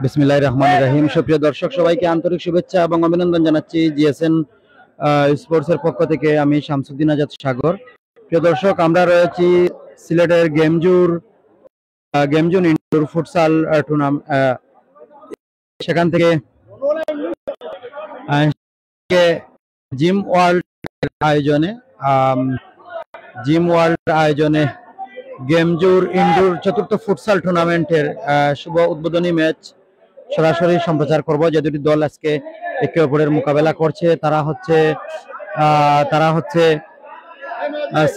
বিসমিল্লাহির রহমানির রহিম। সুপ্রিয় দর্শক, সবাইকে আন্তরিক শুভেচ্ছা এবং অভিনন্দন জানাচ্ছি জিএসএন স্পোর্টসের পক্ষ থেকে। আমি শামসুদ্দিন আজাদ সাগর। প্রিয় দর্শক, আমরা রয়েছি সিলেটের গেমজুন ইনডোর ফুটসাল টুর্নামেন্ট। সেখান থেকে জিম ওয়ার্ল্ড আয়োজনে গেমজুর ইনডোর চতুর্থ ফুটসাল টুর্নামেন্টের শুভ উদ্বোধনী ম্যাচ সরাসরি সম্প্রচার করব। যে দুটি দল আজকে একে অপরের মোকাবেলা করছে তারা হচ্ছে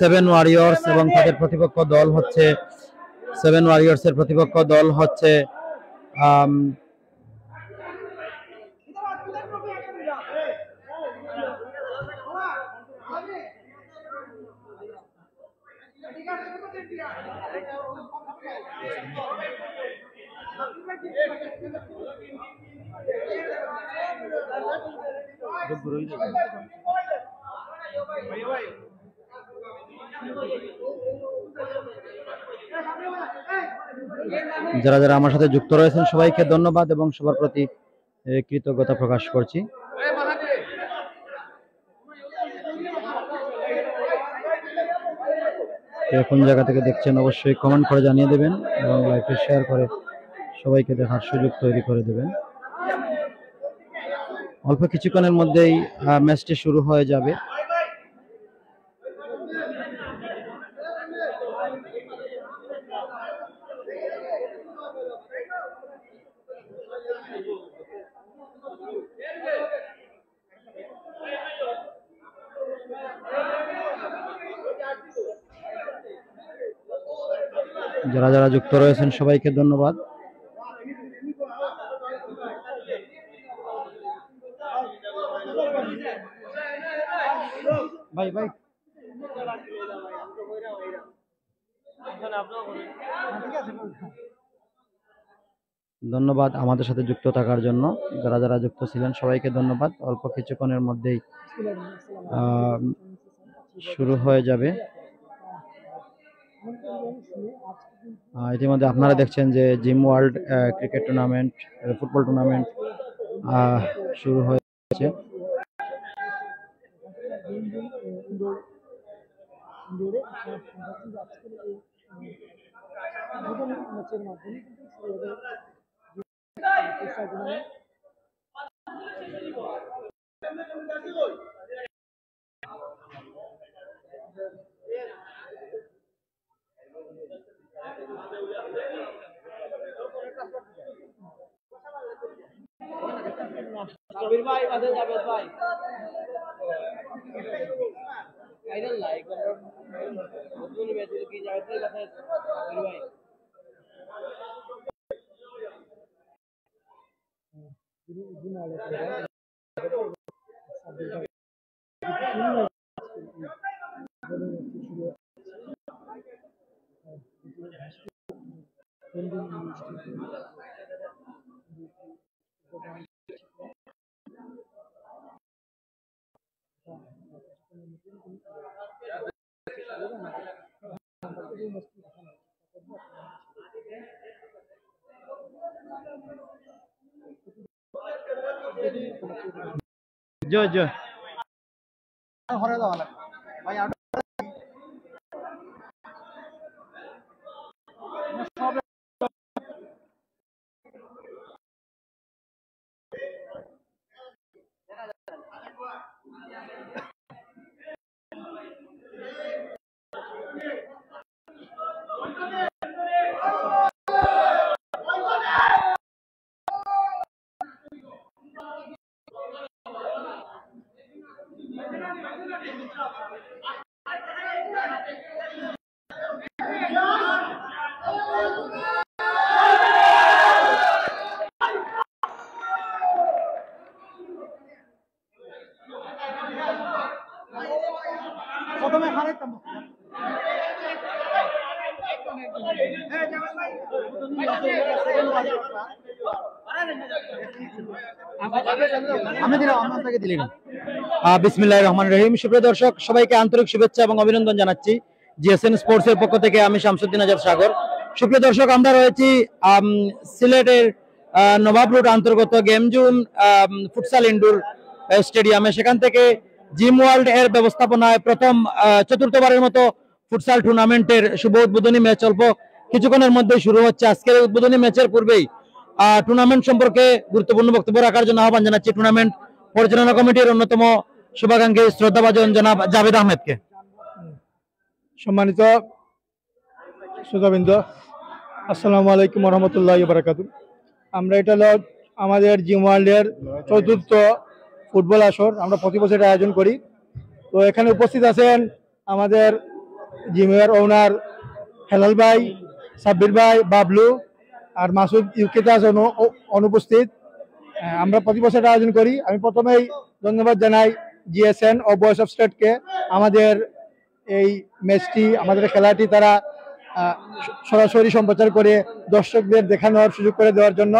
সেভেন ওয়ারিয়র্স এবং তাদের প্রতিপক্ষ দল হচ্ছে সেভেন ওয়ারিয়র্সের প্রতিপক্ষ দল হচ্ছে যারা যারা আমার সাথে যুক্ত রয়েছেন সবাইকে ধন্যবাদ এবং সবার প্রতি কৃতজ্ঞতা প্রকাশ করছি। কোন জায়গা থেকে দেখছেন অবশ্যই কমেন্ট করে জানিয়ে দেবেন এবং লাইভে শেয়ার করে সবাইকে দেখার সুযোগ তৈরি করে দেবেন। অল্প কিছুক্ষণের মধ্যেই ম্যাচটি শুরু হয়ে যাবে। যারা যারা যুক্ত রয়েছেন সবাইকে ধন্যবাদ। ভাই ভাই ধন্যবাদ আমাদের সাথে যুক্ত থাকার জন্য। যারা যারা যুক্ত ছিলেন সবাইকে ধন্যবাদ। অল্প কিছুক্ষণের মধ্যেই শুরু হয়ে যাবে। ইতিমধ্যে আপনারা দেখছেন যে gym world cricket tournament, football tournament শুরু হয়েছে। জয় জয় বিসমিল্লাহির রহমানির রহিম। সুপ্রিয় দর্শক, সবাইকে আন্তরিক শুভেচ্ছা এবং অভিনন্দন জানাচ্ছি জিএসএন স্পোর্টস এর পক্ষ থেকে। আমি শামসুদ্দিন আজাদ সাগর। সুপ্রিয় দর্শক, আমরা রয়েছি সিলেটের নবাব রোড অন্তর্গত গেম জোন ফুটসাল ইনডোর স্টেডিয়ামে। সেখান থেকে জিম ওয়ার্ল্ড এর ব্যবস্থাপনায় প্রথম চতুর্থবারের মতো ফুটসাল টুর্নামেন্টের শুভ উদ্বোধনী ম্যাচ অল্প কিছুক্ষণের মধ্যে শুরু হচ্ছে। আজকের উদ্বোধনী ম্যাচের পূর্বেই টুর্নামেন্ট সম্পর্কে গুরুত্বপূর্ণ বক্তব্য রাখার জন্য আহ্বান জানাচ্ছি টুর্নামেন্ট পরিচালনা কমিটির অন্যতম শুভাকাঙ্ক্ষী শ্রদ্ধাভাজন জনাব জাভেদ আহমেদকে। সম্মানিত শ্রোতাবৃন্দ, আসসালামু আলাইকুম রহমতুল্লাহ বারাকাতুহু। আমরা এটা হলো আমাদের জিম ওয়ার্ল্ডের চতুর্থ ফুটবল আসর, আমরা প্রতি বছর এটা আয়োজন করি। তো এখানে উপস্থিত আছেন আমাদের জিমের ওনার হেলাল ভাই, সাব্বির ভাই, বাবলু আর মাসুদ ইউকেতে আছে অনুপস্থিত। আমরা প্রতি বছর এটা আয়োজন করি। আমি প্রথমেই ধন্যবাদ জানাই জিএসএন ও ভয়েস অফ স্টেটকে আমাদের এই ম্যাচটি, আমাদের খেলাটি তারা সরাসরি সম্প্রচার করে দর্শকদের দেখানোর সুযোগ করে দেওয়ার জন্য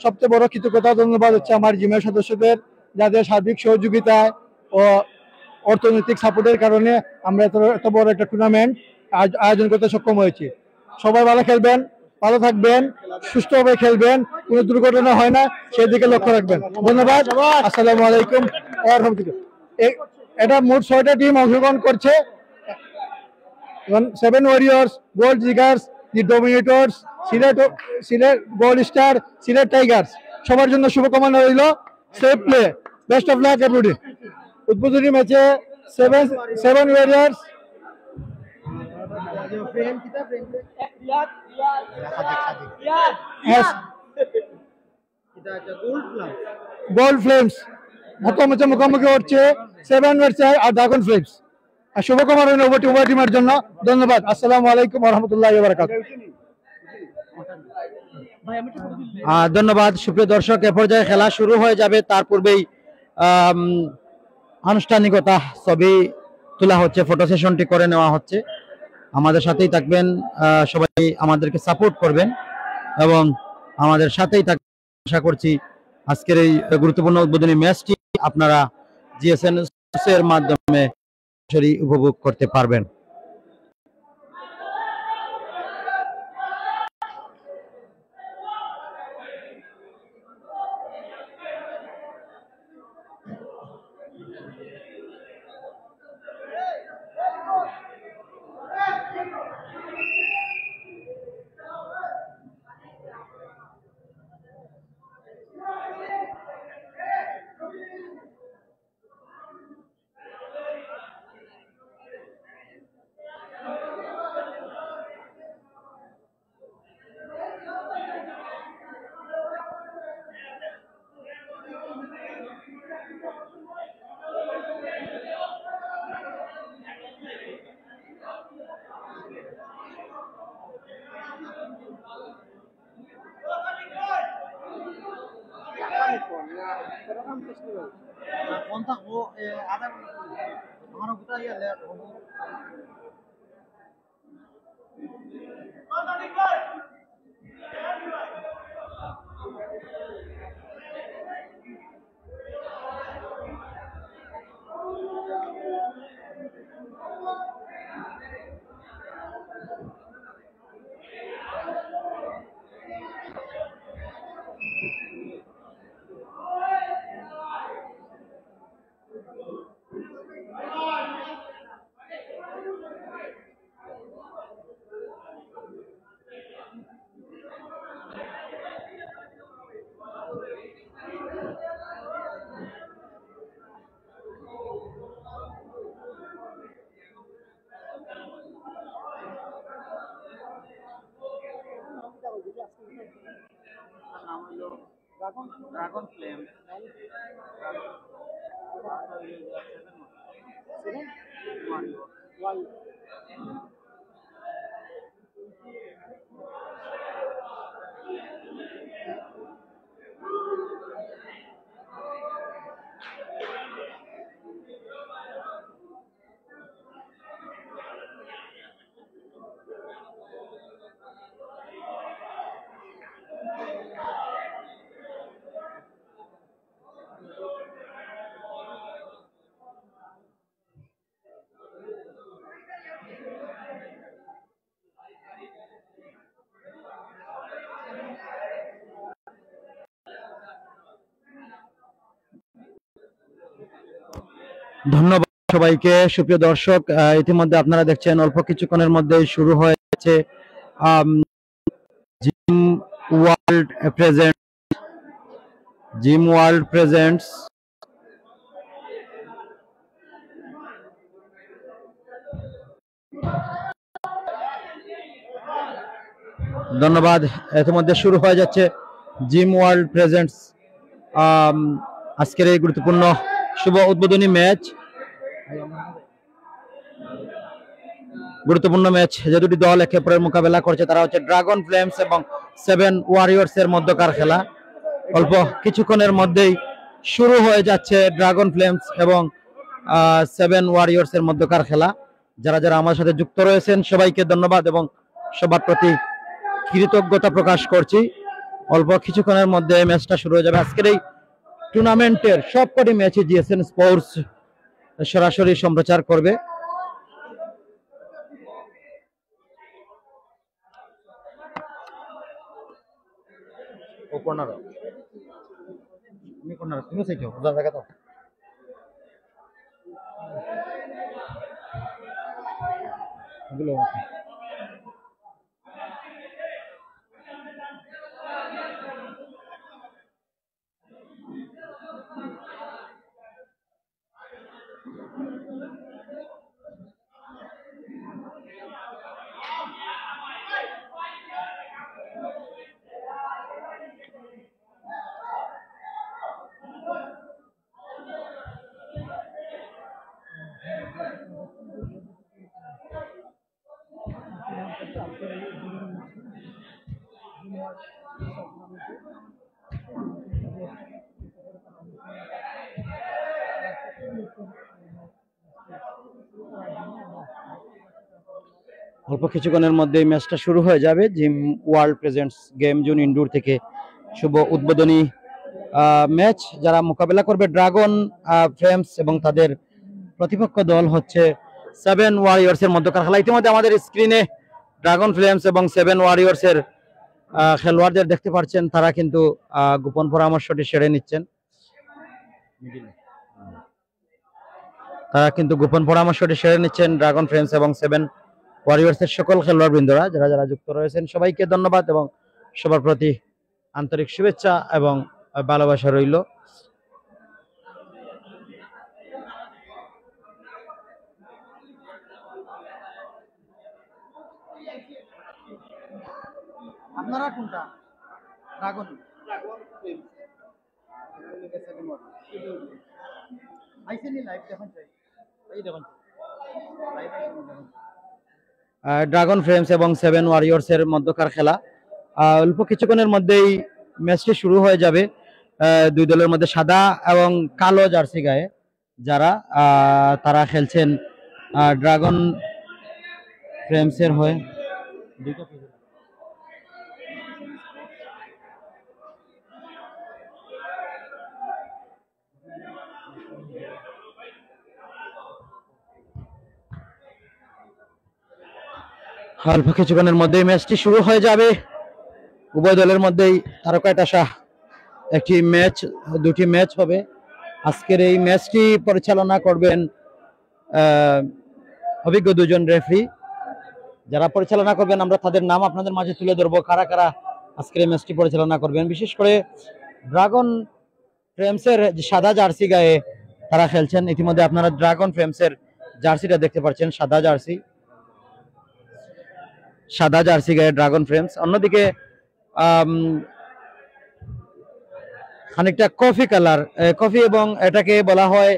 সবচেয়ে বড় কৃতজ্ঞতা ধন্যবাদ হচ্ছে আমার জিমের সদস্যদের, যাদের সার্বিক সহযোগিতায় ও অর্থনৈতিক সাপোর্টের কারণে আমরা এত বড় একটা টুর্নামেন্ট আয়োজন করতে সক্ষম হয়েছি। সবাই ভালো খেলবেন, ভালো থাকবেন, সুস্থভাবে খেলবেন, কোনো দুর্ঘটনা হয় না সেদিকে লক্ষ্য রাখবেন। ধন্যবাদ। আসসালামু আলাইকুম ওয়া রাহমাতুল্লাহ। এটা মোট 6টা টিম অংশগ্রহণ করছে। 7 warriors, gold diggers, the dominators, Sylhet gold star, Sylhet tigers. সবার জন্য শুভকামনা রইল। Safe play, best of luck everyday. উদ্বোধনী ম্যাচে 7 ওয়ারিয়র্স গোল্ড ফ্লেমস ম্যাচে মুখোমুখি হচ্ছে 7 ওয়ারিয়র্স আর ড্রাগন ফ্লেমস। আর শুভকামনা রইল উভয় টিমের জন্য। ধন্যবাদ। আসসালামু আলাইকুম ওয়া রাহমাতুল্লাহি ওয়া বারাকাতুহু। ধন্যবাদ। সুপ্রিয় দর্শক, এ পর্যায়ে খেলা শুরু হয়ে যাবে, তার পূর্বেই আনুষ্ঠানিকতা ছবি তোলা হচ্ছে, ফটো সেশনটি করে নেওয়া হচ্ছে। আমাদের সাথেই থাকবেন, সবাই আমাদেরকে সাপোর্ট করবেন এবং আমাদের সাথেই থাকবেন। আশা করছি আজকের এই গুরুত্বপূর্ণ উদ্বোধনী ম্যাচটি আপনারা জিএসএন এর মাধ্যমে উপভোগ করতে পারবেন। ড্রাগন ফ্লেম ধন্যবাদ সবাইকে। সুপ্রিয় দর্শক, ইতিমধ্যে আপনারা দেখছেন অল্প কিছুক্ষণের মধ্যেই শুরু হয়েছে gym world present gym world presents ধন্যবাদ। ইতিমধ্যে শুরু হয়ে যাচ্ছে জিম ওয়ার্ল্ড প্রেজেন্টস আজকের এই গুরুত্বপূর্ণ শুভ উদ্বোধনী ম্যাচ। যে দুটি দল একে অপরের মোকাবেলা করছে তারা হচ্ছে ড্রাগন ফ্লেমস এবং 7 ওয়ারিয়র্স এর মধ্যকার খেলা। অল্প কিছুক্ষণের মধ্যেই শুরু হয়ে যাচ্ছে ড্রাগন ফ্লেমস এবং 7 ওয়ারিয়র্স এর মধ্যকার খেলা। যারা যারা আমার সাথে যুক্ত রয়েছেন সবাইকে ধন্যবাদ এবং সবার প্রতি কৃতজ্ঞতা প্রকাশ করছি। অল্প কিছুক্ষণের মধ্যে ম্যাচটা শুরু হয়ে যাবে। আজকের এই টুর্নামেন্টের সবকটি ম্যাচে জিএসএন স্পোর্টস সরাসরি সম্প্রচার করবে। অল্প কিছুক্ষণের মধ্যে ম্যাচটা শুরু হয়ে যাবে। Gym world presents game zone indoor থেকে শুভ উদ্বোধনী ম্যাচ। যারা মোকাবেলা করবে ড্রাগন ফ্লেমস এবং তাদের প্রতিপক্ষ দল হচ্ছে 7 ওয়ারিয়র্স এর মধ্যকার খেলা। ইতিমধ্যে আমাদের স্ক্রিনে ড্রাগন ফ্লেমস এবং 7 ওয়ারিয়র্স এর খেলোয়াড়দের দেখতে পাচ্ছেন। তারা কিন্তু গোপন পরামর্শটি সেরে নিচ্ছেন। ড্রাগন ফ্লেমস এবং 7 ওয়ারিয়র্স এর সকল খেলোয়াড় বৃন্দরা যারা যারা যুক্ত রয়েছেন সবাইকে ধন্যবাদ এবং সবার প্রতি আন্তরিক শুভেচ্ছা এবং ভালোবাসা রইল। আপনারা কোনটা? ড্রাগন ড্রাগন ফ্লেমস এবং 7 ওয়ারিয়র্স এর মধ্যকার খেলা। অল্প কিছুক্ষণের মধ্যেই ম্যাচটি শুরু হয়ে যাবে। দুই দলের মধ্যে সাদা এবং কালো জার্সি গায়ে যারা তারা খেলছেন ড্রাগন ফ্লেমস এর হয়ে। অল্প কিছুক্ষণের মধ্যেই ম্যাচটি শুরু হয়ে যাবে। উভয় দলের মধ্যেই তারকায় টাসা একটি ম্যাচ, দুটি ম্যাচ হবে। আজকের এই ম্যাচটি পরিচালনা করবেন অভিজ্ঞ দুজন রেফারি। যারা পরিচালনা করবেন আমরা তাদের নাম আপনাদের মাঝে তুলে ধরবো, কারা কারা আজকের এই ম্যাচটি পরিচালনা করবেন। বিশেষ করে ড্রাগন ফ্লেমসের সাদা জার্সি গায়ে তারা খেলছেন। ইতিমধ্যে আপনারা ড্রাগন ফ্লেমসের জার্সিটা দেখতে পাচ্ছেন, সাদা জার্সি গায়ে ড্রাগন ফ্লেমস। অন্যদিকে খানিকটা কফি কালার, কফি এবং এটাকে বলা হয়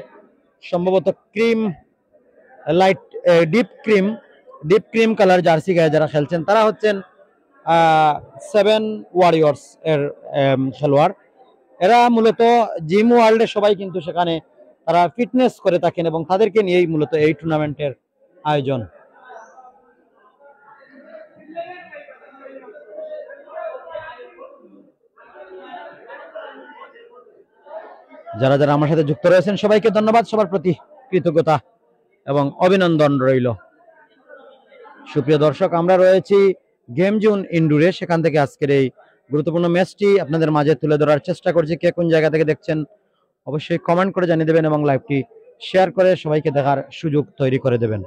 সম্ভবত cream, light deep cream colour jersey গায়ে যারা খেলছেন তারা হচ্ছেন 7 ওয়ারিয়র্স এর খেলোয়াড়। এরা মূলত জিম ওয়ার্ল্ডে সবাই কিন্তু সেখানে তারা ফিটনেস করে থাকেন এবং তাদেরকে নিয়েই মূলত এই টুর্নামেন্টের আয়োজন। যারা যারা আমার সাথে যুক্ত রয়েছেন সবাইকে ধন্যবাদ, সবার প্রতি কৃতজ্ঞতা এবং অভিনন্দন রইল। সুপ্রিয় দর্শক, আমরা রয়েছি গেম জোন ইনডোরে। সেখান থেকে আজকের এই গুরুত্বপূর্ণ ম্যাচটি আপনাদের মাঝে তুলে ধরার চেষ্টা করছি। কে কোন জায়গা থেকে দেখছেন অবশ্যই কমেন্ট করে জানিয়ে দেবেন এবং লাইভটি শেয়ার করে সবাইকে দেখার সুযোগ তৈরি করে দেবেন।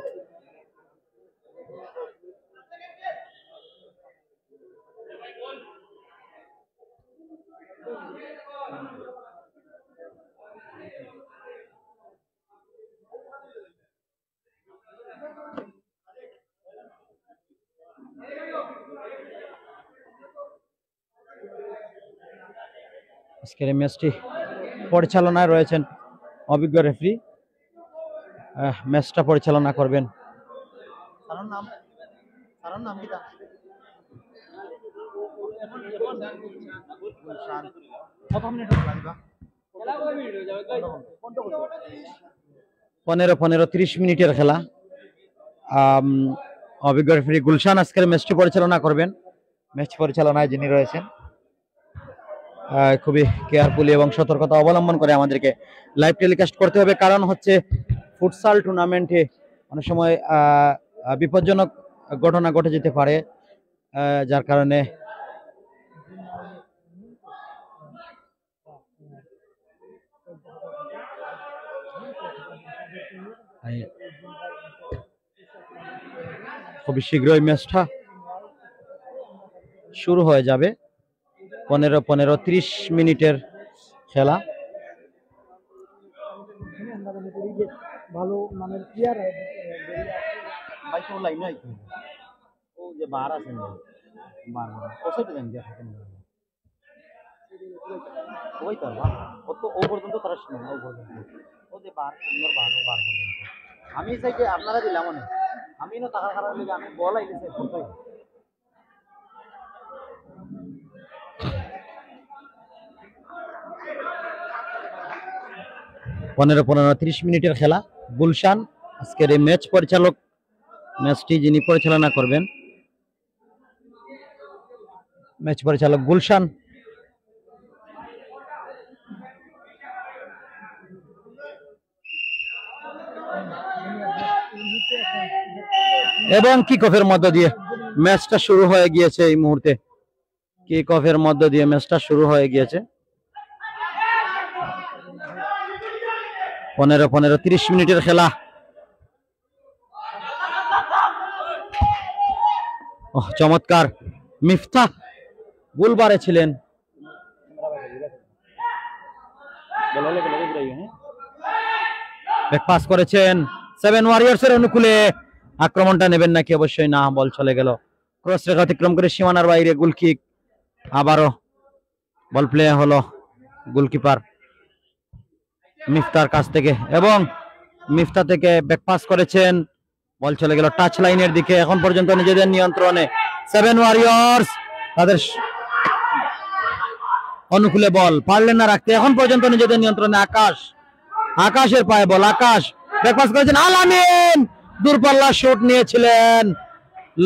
আজকের এই ম্যাচটি পরিচালনায় রয়েছেন অভিজ্ঞ রেফারি, ম্যাচটা পরিচালনা করবেন। পনেরো 30 মিনিটের খেলা। অভিজ্ঞ রেফারি গুলশান আজকের ম্যাচটি পরিচালনা করবেন। ম্যাচ পরিচালনায় যিনি রয়েছেন খুবই কেয়ারফুলি এবং সতর্কতা অবলম্বন করে আমাদেরকে লাইভ টেলিকাস্ট করতে হবে, কারণ হচ্ছে ফুটসাল টুর্নামেন্টে অনেক সময় বিপজ্জনক ঘটনা ঘটে যেতে পারে, যার কারণে খুবই শীঘ্রই ম্যাচটা শুরু হয়ে যাবে। 15 30 মিনিটের খেলা। ভালো মানের প্লেয়ার আমি চাইতে আপনারা দিলাম আমি না টাকা খারাপ লেগে আমি বল আইতেছে 15 30 মিনিটের খেলা। গুলশান আজকের এই ম্যাচ পরিচালক, ম্যাচটি যিনি পরিচালনা করবেন, ম্যাচ পরিচালক গুলশান। এবং কিক অফের মধ্য দিয়ে ম্যাচটা শুরু হয়ে গিয়েছে। এই মুহূর্তে কিক অফের মধ্য দিয়ে ম্যাচটা শুরু হয়ে গিয়েছে। 15 30 মিনিটের খেলা। চমৎকার মিফতা গোল বারে ছিলেন। পাস করেছেন 7 ওয়ারিয়র্সের অনুকূলে। আক্রমণটা নেবেন নাকি? অবশ্যই না, বল চলে গেল ক্রস রেখা অতিক্রম করে সীমানার বাইরে। গোল কিক, আবারও বল প্লে হলো গোলকিপার মিফতার কাছ থেকে, এবং মিফতা থেকে ব্যাক পাস করেছেন, বল চলে গেল টাচ লাইনের দিকে। এখন পর্যন্ত নিজেদের নিয়ন্ত্রণে 7 ওয়ারিয়র্স, তাদের অনুকূলে বল পারলেন না রাখতে। এখন পর্যন্ত নিজেদের নিয়ন্ত্রণে আকাশের পায়ে বল। আকাশ ব্যাক পাস করেছেন, আলামিন দূরপাল্লা শট নিয়েছিলেন,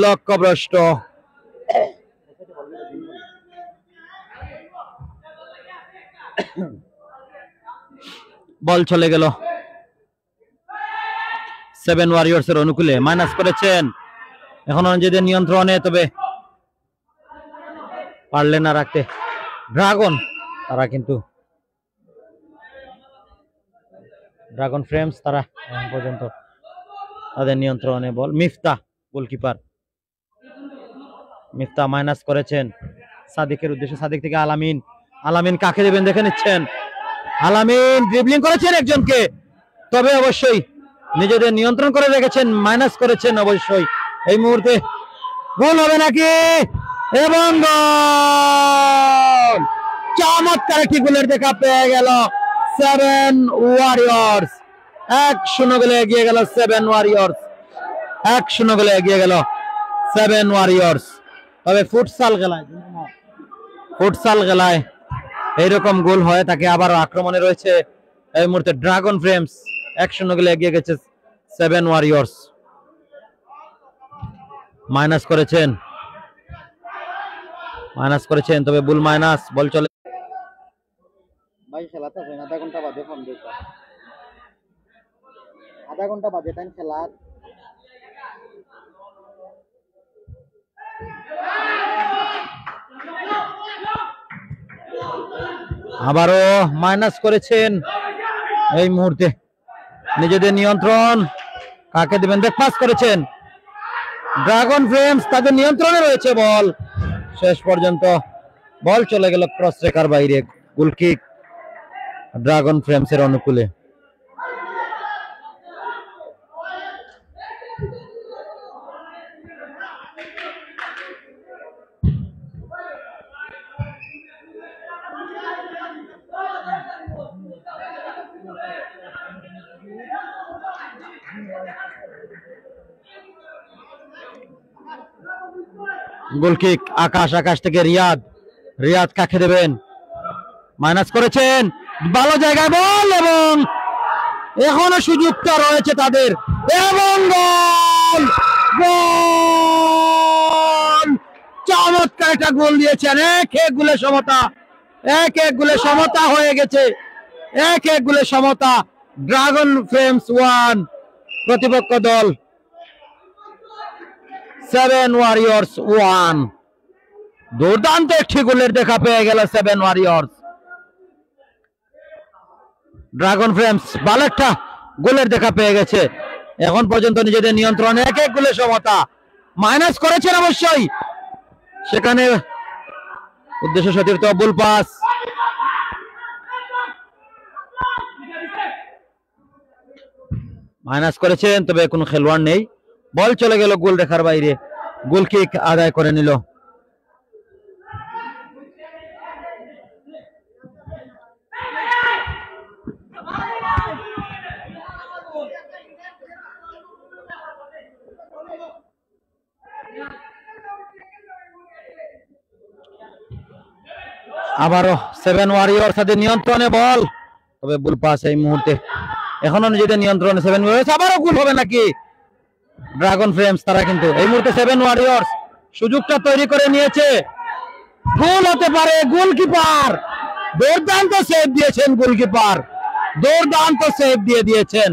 লক্ষ্যভ্রষ্ট। বল চলে গেল 7 ওয়ারিয়র্সের অনুকূলে, মাইনাস করেছেন, এখনো নিজেদের নিয়ন্ত্রণে, তবে পারলেন না রাখতে ড্রাগন। তারা কিন্তু ড্রাগন ফ্রেমস, তারা এখন পর্যন্ত তাদের নিয়ন্ত্রণে বল। মিফতা গোলকিপার, মিফতা মাইনাস করেছেন সাদিকের উদ্দেশ্যে। সাদিক থেকে আলামিন কাকে দেবেন দেখে নিচ্ছেন। আলামিন ড্রিবলিং করেছেন একজনকে, তবে অবশ্যই নিজেদের নিয়ন্ত্রণ করে রেখেছেন, মাইনাস করেছেন অবশ্যই। এই মুহূর্তে গোল হবে নাকি? এবং গোল! চমৎকার একটি গোলের দেখা পেয়ে গেল 7 ওয়ারিয়র্স। 1-0 গোলে এগিয়ে গেল 7 ওয়ারিয়র্স। 1-0 গোলে এগিয়ে গেল 7 ওয়ারিয়র্স। তবে ফুটসাল খেলায় এইরকম গোল হয় তাকে। আবারও আক্রমণে রয়েছে এই মুহূর্তে ড্রাগন ফ্রেমস। 1-0 গোলে এগিয়ে গেছে 7 ওয়ারিয়র্স। মাইনাস করেছেন, তবে বুল মাইনাস, বল চলে। ভাই খেলাতে আধা ঘন্টা বাদে ফোন দিতে, আধা ঘন্টা বাদে টাইম খেলা। আবারও মাইনাস করেছেন এই মুহূর্তে নিজেদের নিয়ন্ত্রণ, কাকে দিবেন? ব্যাক পাস করেছেন ড্রাগন ফ্রেমস, তাদের নিয়ন্ত্রণে রয়েছে বল। শেষ পর্যন্ত বল চলে গেল ক্রস রেখার বাইরে। গোল কিক ড্রাগন ফ্রেমস এর অনুকূলে। গোল কিক আকাশ, আকাশ থেকে রিয়াদ, রিয়াদ কাকে দেবেন? মাইনাস করেছেন, ভালো জায়গায় বল এবং এখনো সুযোগটা রয়েছে তাদের এবং গোল, গোল! চমৎকার একটা গোল দিয়েছেন। 1-1 গোলে সমতা, 1-1 গোলে সমতা হয়ে গেছে, 1-1 গোলে সমতা। ড্রাগন ফ্রেমস 1, প্রতিপক্ষ দল 7 ওয়ারিয়র্স 1। দুর্দান্ত একটি গোলের দেখা পেয়ে গেল 7 ওয়ারিয়র্স। ড্রাগন ফ্রেমস ভালো একটা গোলের দেখা পেয়ে গেছে। এখন পর্যন্ত নিজেদের নিয়ন্ত্রণে 1-1 গোলে সমতা। মাইনাস করেছেন অবশ্যই, সেখানে উদ্দেশ্য সতীর্থ বুল পাস। মাইনাস করেছেন, তবে কোনো খেলোয়াড় নেই, বল চলে গেল গোল রেখার বাইরে। গোল কিক আদায় করে নিল। আবারও 7 ওয়ারিয়র্স তাদের নিয়ন্ত্রণে বল, তবে বুল পাস এই মুহূর্তে এখনো নিজেদের নিয়ন্ত্রণে 7 ওয়ারিয়র্স। আবারও গোল হবে নাকি? ড্রাগন ফ্রেমস তারা কিন্তু এই মুহূর্তে 7 ওয়ারিয়র্স সুযোগটা তৈরি করে নিয়েছে, গোল হতে পারে। গোলকিপার দুর্দান্ত সেভ দিয়েছেন, গোলকিপার দুর্দান্ত সেভ দিয়ে দিয়েছেন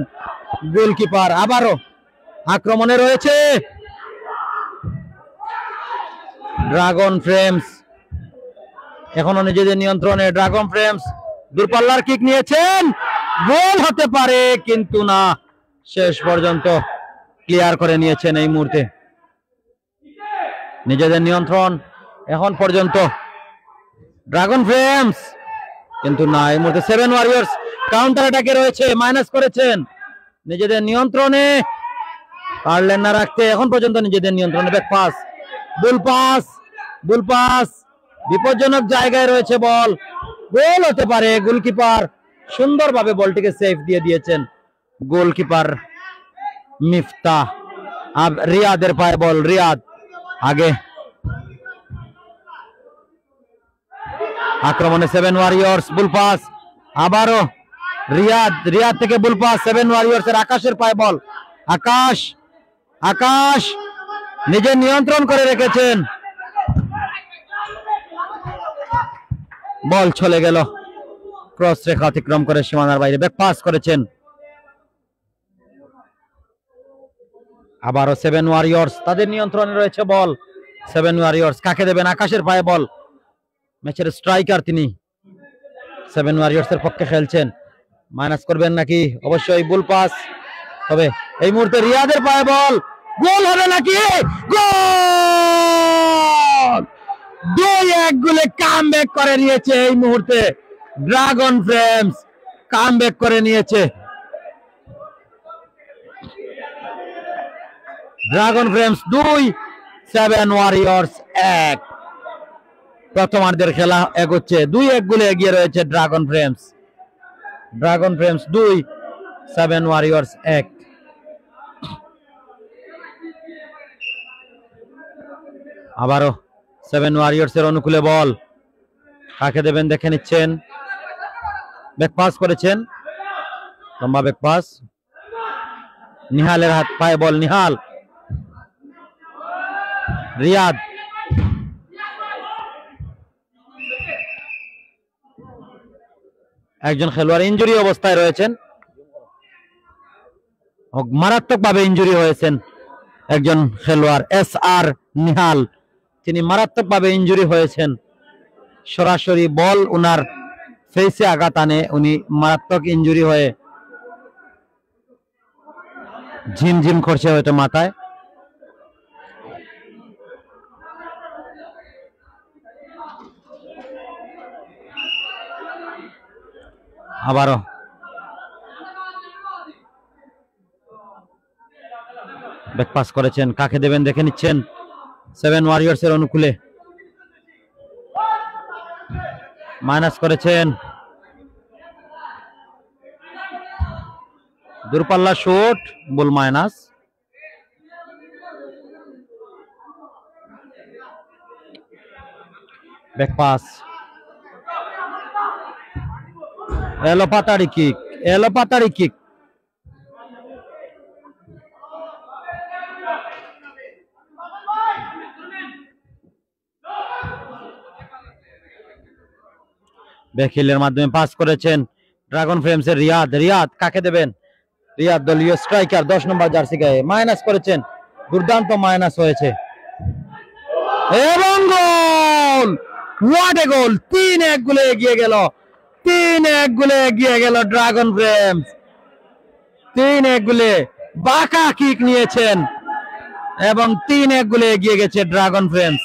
গোলকিপার। আবারও আক্রমণে রয়েছে ড্রাগন ফ্রেমস, এখনো নিজেদের নিয়ন্ত্রণে ড্রাগন ফ্রেমস। দূরপাল্লার কিক নিয়েছেন, গোল হতে পারে কিন্তু না, শেষ পর্যন্ত ক্লিয়ার করে নিয়েছেন এই মুহূর্তে। নিজেদের নিয়ন্ত্রণ এখন পর্যন্ত ড্রাগন ফ্রেমস, কিন্তু না, এই মুহূর্তে 7 ওয়ারিয়র্স কাউন্টার অ্যাটাকে রয়েছে, মাইনাস করেছেন। নিজেদের নিয়ন্ত্রণে পারলেন না রাখতে, এখন পর্যন্ত নিজেদের নিয়ন্ত্রণে। ব্যাক পাস, বুল পাস, বুল পাস, বিপজ্জনক জায়গায় রয়েছে বল, গোল হতে পারে। গোলকিপার সুন্দরভাবে বলটিকে সেভ দিয়ে দিয়েছেন গোলকিপার মিফতাহ। রিয়াদের পায়ে বল, রিয়াদ আগে। আক্রমণে 7 ওয়ারিয়র্স, বুল পাস, আবারও রিয়াদ, রিয়াদ থেকে বুল পাস 7 ওয়ারিয়র্স এর। আকাশের পায়ে বল, আকাশ, আকাশ নিজের নিয়ন্ত্রণ করে রেখেছেন, বল চলে গেল ক্রস রেখা অতিক্রম করে সীমানার বাইরে। ব্যাক পাস করেছেন, আবারও 7 ওয়ারিয়র্স তাদের নিয়ন্ত্রণে রয়েছে বল। 7 ওয়ারিয়র্স কাকে দেবেন? আকাশের পায়ে বল, ম্যাচের স্ট্রাইকার তিনি, 7 ওয়ারিয়র্স এর পক্ষে খেলছেন। মাইনাস করবেন নাকি? অবশ্যই বুল পাস, তবে এই মুহূর্তে রিয়াদের পায়ে বল, গোল হবে নাকি? গোল! 2-1 গোলে কামব্যাক করে নিয়েছে এই মুহূর্তে ড্রাগন ফ্রেমস, কামব্যাক করে নিয়েছে ড্রাগন ফ্রেমস 2, 7 ওয়ারিয়র্স 1। প্রথমার্ধের খেলা এগোচ্ছে, 2-1 গোলে এগিয়ে রয়েছে dragon frames. Dragon frames 2, 7 Warriors 1। আবারও 7 ওয়ারিয়র্স এর অনুকূলে বল, কাকে দেবেন দেখে নিচ্ছেন। ব্যাক পাস করেছেন, লম্বা ব্যাক পাস, নিহালের হাত পায়ে বল, নিহাল, রিয়াদ, একজন খেলোয়াড় ইনজুরি অবস্থায় রয়েছেন, মারাত্মকভাবে ইনজুরি হয়েছেন একজন খেলোয়াড় SR নিহাল, তিনি মারাত্মকভাবে ইনজুরি হয়েছেন। সরাসরি বল উনার ফেসে আঘাত আনে, উনি মারাত্মক ইনজুরি হয়ে ঝিমঝিম করছে হয়তো মাথায়। আবারও ব্যাক পাস করেছেন, কাকে দেবেন দেখে নিচ্ছেন সেভেন ওয়ারিয়র্স এর অনুকূলে। মাইনাস করেছেন, দূরপাল্লা শট, বল মাইনাস। ব্যাক পাস, এলো পাতারি কিক, এলো পাতারি কিক। ব্যাকহিলের মাধ্যমে পাস করেছেন ড্রাগন ফ্লেমসের রিয়াদ। রিয়াদ কাকে দেবেন? রিয়াদ দলীয় স্ট্রাইকার 10 নম্বর জার্সি গায়ে। মাইনাস করেছেন, দুর্দান্ত মাইনাস হয়েছে এবং গোল! হোয়াট এ গোল! 3-1 গোলে এগিয়ে গেল, 3-1 গোলে এগিয়ে গেল ড্রাগন ফ্লেমস। 3-1 গোলে বাঁকা কিক নিয়েছেন এবং 3-1 গোলে এগিয়ে গেছে ড্রাগন ফ্লেমস।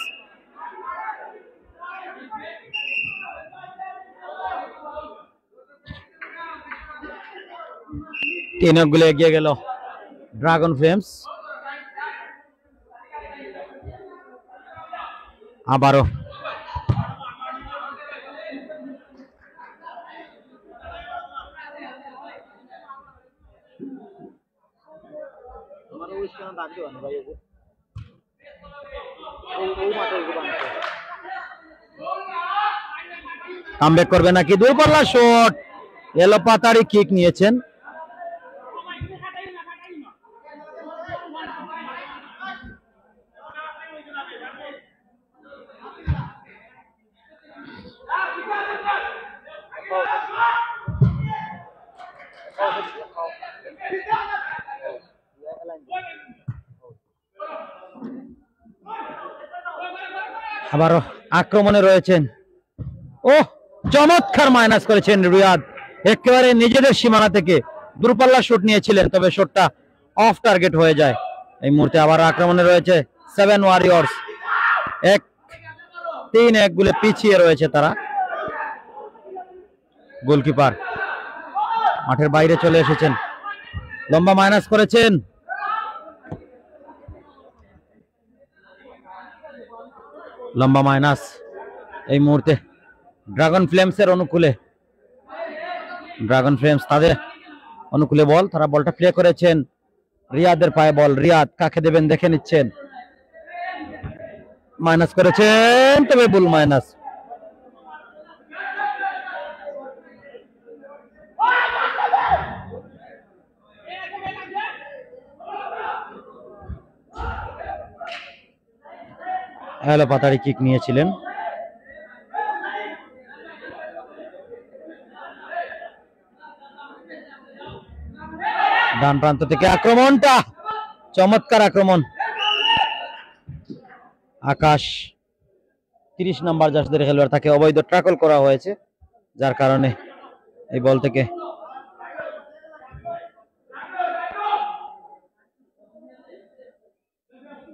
গুলো এগিয়ে গেল ড্রাগন ফ্লেমস। আবারও কামব্যাক করবে নাকি? দূরপাল্লা শট, এলো পাতারি কিক নিয়েছেন। আবারও আক্রমণে রয়েছেন। ও চমৎকার মাইনাস করেছেন রিয়াদ, একেবারে নিজেদের সীমানা থেকে দূরপাল্লা শট নিয়েছিলেন, তবে শটটা অফ টার্গেট হয়ে যায়। এই মুহূর্তে আবার আক্রমণে রয়েছে সেভেন ওয়ারিয়র্স। 3-1 গোলে পিছিয়ে রয়েছে তারা। গোলকিপার মাঠের বাইরে চলে এসেছেন, লম্বা মাইনাস করেছেন। লম্বা মাইনাস এই মুহূর্তে ড্রাগন ফ্লেমসের অনুকূলে। ড্রাগন ফ্লেমস তাদের অনুকূলে বল, তারা বলটা প্লে করেছেন। রিয়াদের পায়ে বল, রিয়াদ কাকে দেবেন দেখে নিচ্ছেন। মাইনাস করেছেন, তবে বল মাইনাস। হ্যালো পাতারি কিক নিয়েছিলেন। ডান প্রান্ত থেকে আক্রমণটা, চমৎকার আক্রমণ। আকাশ 30 নম্বর জার্সির খেলোয়াড়, তাকে অবৈধ ট্যাকল করা হয়েছে, যার কারণে এই বল থেকে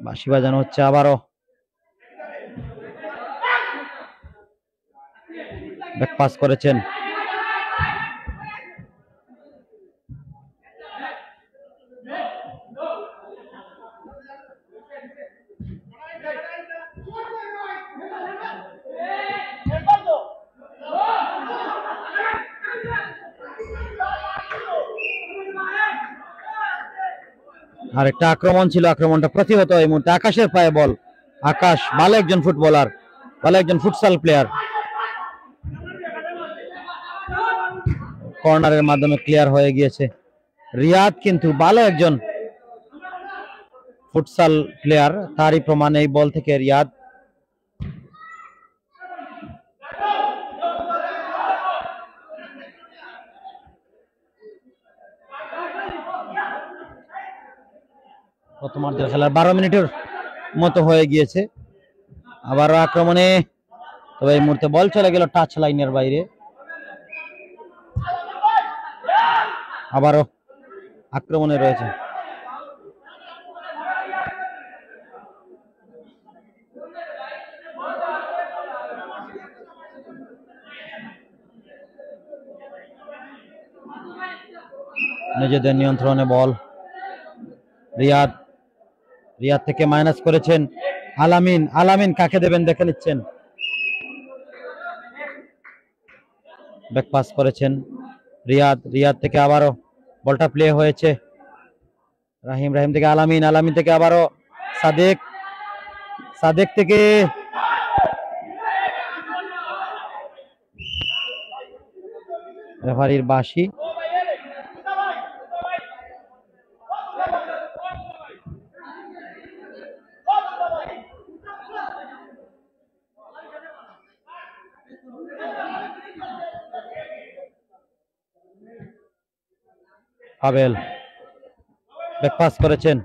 বাঁশি বাজানো হচ্ছে। আবারও ব্যাক পাস করেছেন, আরেকটা আক্রমণ ছিল, আক্রমণটা প্রতিহত এই মুহূর্তে। আকাশের পায়ে বল, আকাশ ভালো একজন ফুটবলার, ভালো একজন ফুটসাল প্লেয়ার। কর্নারের মাধ্যমে ক্লিয়ার হয়ে গিয়েছে। রিয়াদ কিন্তু ভালো একজন ফুটসাল প্লেয়ার, তারই প্রমাণ এই বল থেকে রিয়াদ। প্রথমার্ধের খেলার 12 মিনিটের মতো হয়ে গিয়েছে। আবারও আক্রমণে, তবে এই মুহূর্তে বল চলে গেল টাচ লাইনের বাইরে। আবারও আক্রমণে রয়েছে নিজেদের নিয়ন্ত্রণে বল। রিয়াদ, রিয়াদ থেকে মাইনাস করেছেন আলামিন। আলামিন কাকে দেবেন দেখে নিচ্ছেন। ব্যাক পাস করেছেন রিয়াদ, রিয়াদ থেকে আবারও বলটা প্লে হয়েছে রাহিম, রাহিম থেকে আলামিন, আলামিন থেকে আবারও সাদেক, সাদেক থেকে রেফারির বাঁশি। আবেল ব্যাক পাস করেছেন,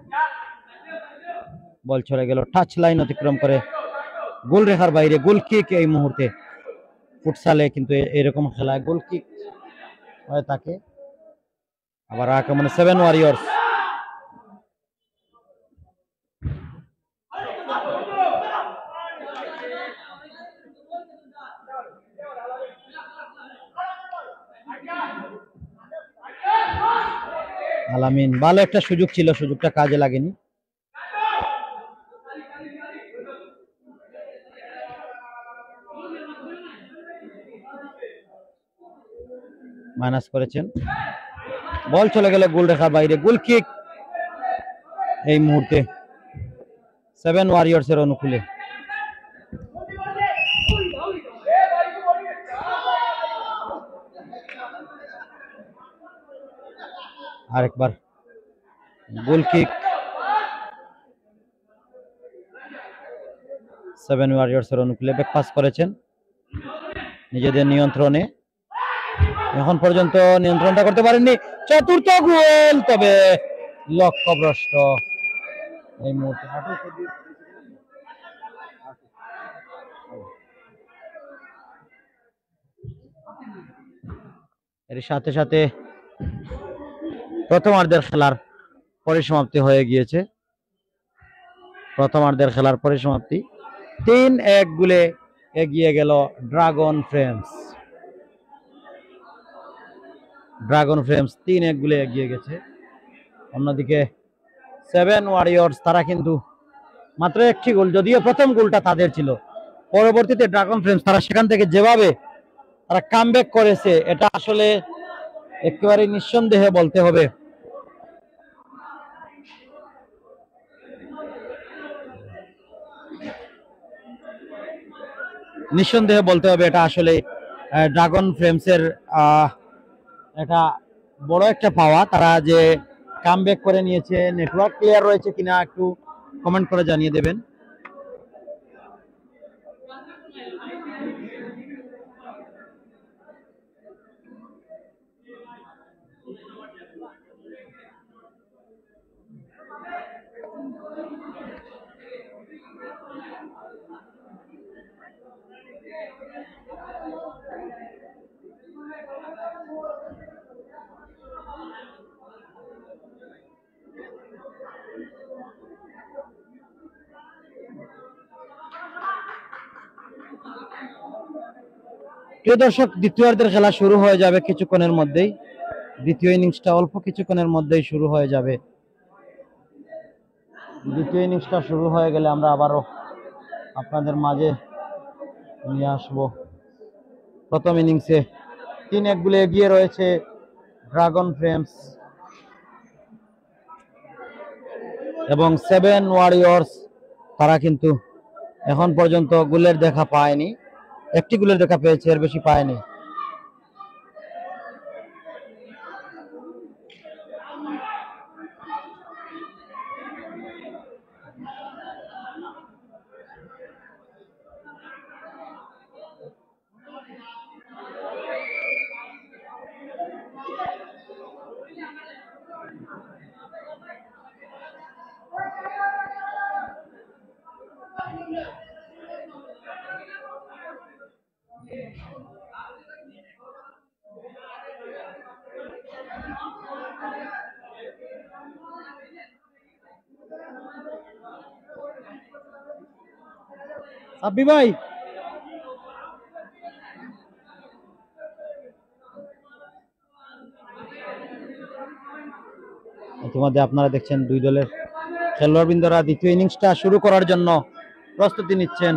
বল ছড়ে গেল টাচ লাইন অতিক্রম করে গোল রেখার বাইরে। গোল কিক এই মুহূর্তে ফুটসালে কিন্তু এরকম খেলায় গোল কিক হয়ে থাকে। আবার আক্রমণে 7 ওয়ারিয়র্স। আলামিন, ভালো একটা সুযোগ ছিল, সুযোগটা কাজে লাগেনি। মাইনাস করেছেন, বল চলে গেল গোল রেখার বাইরে। গোল কিক এই মুহূর্তে 7 ওয়ারিয়র্স এর অনুকূলে। আরেকবার গোল কিক 7 ওয়ারিয়র্স এর অনুকূলে। ব্যাক পাস করেছেন নিজেদের নিয়ন্ত্রণে, এখন পর্যন্ত নিয়ন্ত্রণটা করতে পারেননি। চতুর্থ গোল, তবে লক্ষ্যভ্রষ্ট এই মুহূর্তে। এর সাথে সাথে প্রথমার্ধের খেলার পরিসমাপ্তি হয়ে গিয়েছে। প্রথমার্ধের খেলার পরিসমাপ্তি 3-1 গোলে এগিয়ে গেল ড্রাগন ফ্রেমস। ড্রাগন ফ্রেমস 3-1 গোলে এগিয়ে গেছে। অন্যদিকে 7 ওয়ারিয়র্স তারা কিন্তু মাত্র একটি গোল, যদিও প্রথম গোলটা তাদের ছিল। পরবর্তীতে ড্রাগন ফ্রেমস তারা সেখান থেকে যেভাবে তারা কামব্যাক করেছে, এটা আসলে একেবারে নিঃসন্দেহে বলতে হবে এটা আসলে ড্রাগন ফ্রেমসের এটা বড় একটা পাওয়া। তারা যে কামব্যাক করে নিয়েছে। নেটওয়ার্ক ক্লিয়ার রয়েছে কিনা একটু কমেন্ট করে জানিয়ে দেবেন। প্রিয় দর্শক, দ্বিতীয়ার্ধের খেলা শুরু হয়ে যাবে কিছুক্ষণের মধ্যেই। দ্বিতীয় ইনিংসটা অল্প কিছুক্ষণের মধ্যেই শুরু হয়ে যাবে। দ্বিতীয় ইনিংসটা শুরু হয়ে গেলে আমরা আবারও আপনাদের মাঝে নিয়ে আসব। প্রথম ইনিংসে 3-1 গোলে এগিয়ে রয়েছে ড্রাগন ফ্রেমস এবং 7 ওয়ারিয়র্স তারা কিন্তু এখন পর্যন্ত গোলের দেখা পায়নি। একটি গোলের দেখা পেয়েছে, এর বেশি পায়নি। সাব্বি ভাই, ইতিমধ্যে আপনারা দেখছেন দুই দলের খেলোয়াড়বৃন্দরা দ্বিতীয় ইনিংসটা শুরু করার জন্য প্রস্তুতি নিচ্ছেন।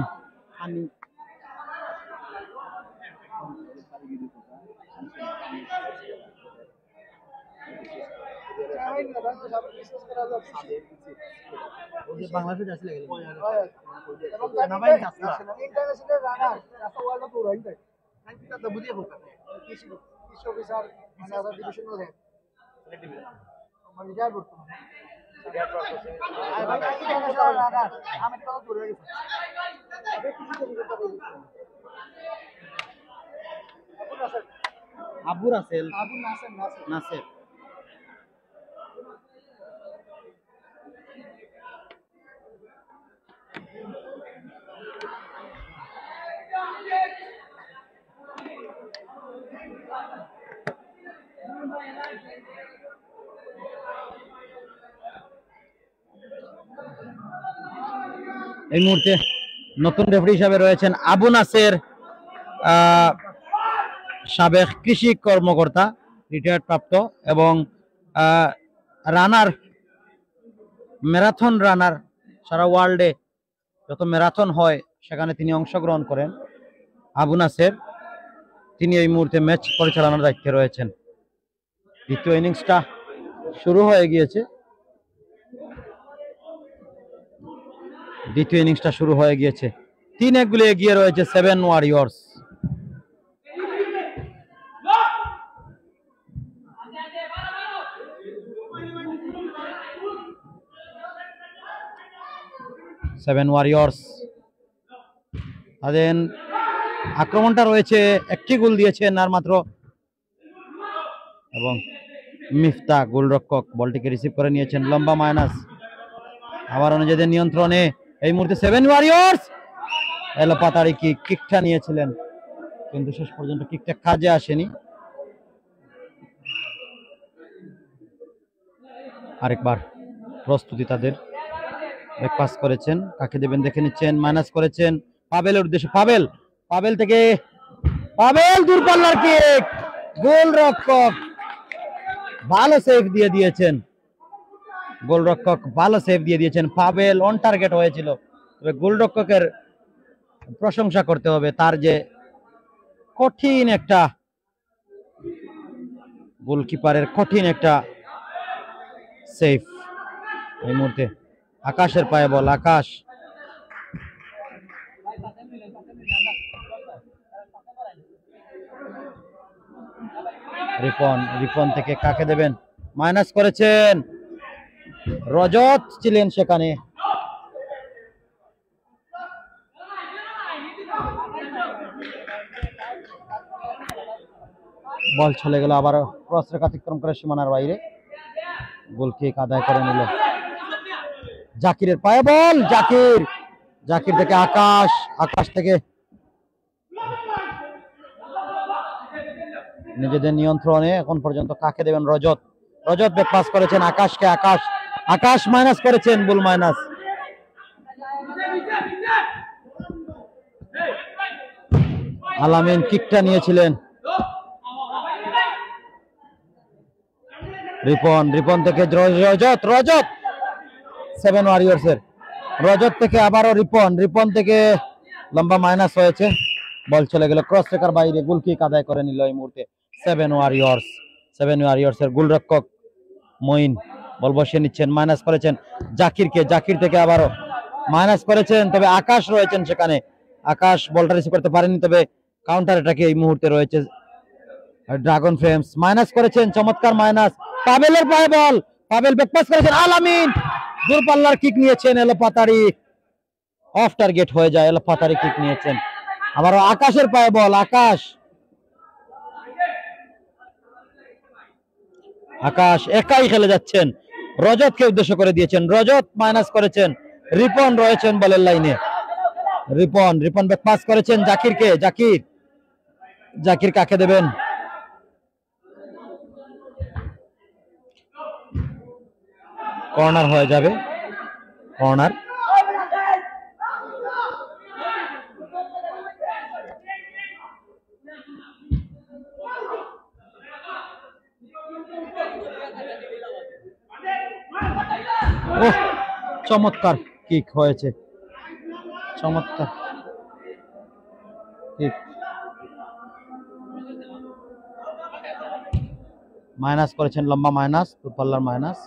আবু রাসেল, নাসের। এই মুহূর্তে নতুন রেফারি হিসাবে রয়েছেন আবু নাসের, সাবেক কৃষি কর্মকর্তা, রিটায়ার্ড প্রাপ্ত এবং রানার, ম্যারাথন রানার। সারা ওয়ার্ল্ডে যত ম্যারাথন হয় সেখানে তিনি অংশগ্রহণ করেন। আবু নাসের, তিনি এই মুহূর্তে ম্যাচ পরিচালনার দায়িত্বে রয়েছেন। দ্বিতীয় ইনিংসটা শুরু হয়ে গিয়েছে। দ্বিতীয় ইনিংসটা শুরু হয়ে গিয়েছে। 3 গোলে এগিয়ে রয়েছে 7 ওয়ারিয়র্স। তাদের আক্রমণটা রয়েছে, একটি গোল দিয়েছেন আর মাত্র, এবং মিফতা গোলরক্ষক বলটিকে রিসিভ করে নিয়েছেন। লম্বা মাইনাস, আবার নিজেদের নিয়ন্ত্রণে এই মুহূর্তে 7 ওয়ারিয়র্স। এলোপাতাড়ি কিকটা নিয়েছিলেন, কিন্তু শেষ পর্যন্ত কিকটা কাজে আসেনি। আরেকবার প্রস্তুতি তাদের, পাস করেছেন, কাকে দেবেন দেখে নিচ্ছেন, মাইনাস করেছেন পাবেলের উদ্দেশ্যে। পাবেল থেকে দূরপাল্লার কিক, গোলরক্ষক ভালো সেভ দিয়ে দিয়েছেন। গোলরক্ষক ভালো সেভ দিয়ে দিয়েছেন। পাবেল অন টার্গেট হয়েছিল, তবে গোলরক্ষকের প্রশংসা করতে হবে, তার যে কঠিন একটা, গোলকিপারের কঠিন একটা সেভ। এই মুহূর্তে আকাশের পায়ে বল, আকাশ রিপন থেকে কাকে দেবেন, মাইনাস করেছেন, রজত ছিলেন সেখানে। বল চলে গেল, আবার ক্রস রেখা অতিক্রম করে সীমানার বাইরে, গোল কিক আদায় করে নিল। জাকিরের পায়ে বল, জাকির থেকে আকাশ থেকে নিজেদের নিয়ন্ত্রণে এখন পর্যন্ত কাকে দেবেন, রজত ব্যাক পাস করেছেন আকাশকে, আকাশ মাইনাস করেছেন, বুল মাইনাস। আলামিন কিকটা নিয়েছিলেন। রিপন থেকে রজত 7 ওয়ারিয়র্সের, রজত থেকে আবারও রিপন থেকে লম্বা মাইনাস হয়েছে, বল চলে গেল ক্রস রেখার বাইরে, গোল কিক আদায় করে নিল এই মুহূর্তে 7 ওয়ারিয়র্সের গোলরক্ষক মঈন বল বসিয়ে নিচ্ছেন, মাইনাস করেছেন জাকির থেকে আবারও মাইনাস করেছেন, তবে আকাশ রয়েছেন সেখানে। আকাশ বলটা রিসিভ করতে পারেনি, তবে কাউন্টার অ্যাটাকে এই মুহূর্তে রয়েছে ড্রাগন ফ্লেমস। মাইনাস করেছেন, চমৎকার মাইনাস। পাবেলের পায়ে বল, পাবেল ব্যাক পাস করেছেন, আলামিন দূরপাল্লার কিক নিয়েছেন, এলোপাতাড়ি অফ টার্গেট হয়ে যায়, এলোপাতাড়ি কিক নিয়েছেন। আবারও আকাশের পায়ে বল, আকাশ একাই খেলে যাচ্ছেন, রজতকে উদ্দেশ্য করে দিয়েছেন, রজত মাইনাস করেছেন। রিপন রয়েছেন বলের লাইনে, রিপন ব্যাক পাস করেছেন জাকিরকে, জাকির কাকে দেবেন, কর্নার হয়ে যাবে, কর্নার। ওহ, চমৎকার কিক হয়েছে, চমৎকার কিক। মাইনাস করেছেন, লম্বা মাইনাস, দূরপাল্লার minus.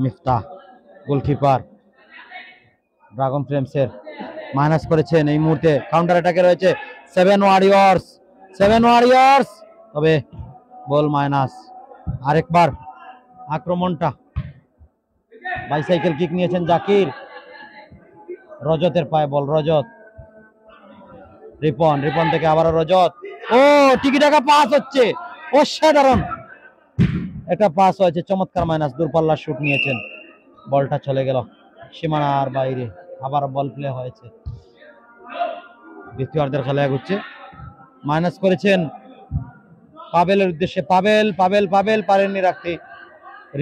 Miftah goalkeeper dragon ফ্লেমসের minus করেছেন। এই মুহূর্তে কাউন্টার অ্যাটাকে রয়েছে সেভেন ওয়ারিয়র্স, তবে বল মাইনাস। আরেকবার আক্রমণটা, বাইসাইকেল কিক নিয়েছেন জাকির, রজতের পায়ে বল, রজত, রিপন থেকে আবারও রজত। ও টিকি টাকা পাস হচ্ছে, অসাধারণ একটা পাস হয়েছে, চমৎকার মাইনাস। দূরপাল্লার শুট নিয়েছেন, বলটা চলে গেল সীমানার বাইরে। আবার বল প্লে হয়েছে, দ্বিতীয়ার্ধের খেলা এগোচ্ছে। মাইনাস করেছেন পাবেলের উদ্দেশ্যে, পাবেল পারেননি রাখতে।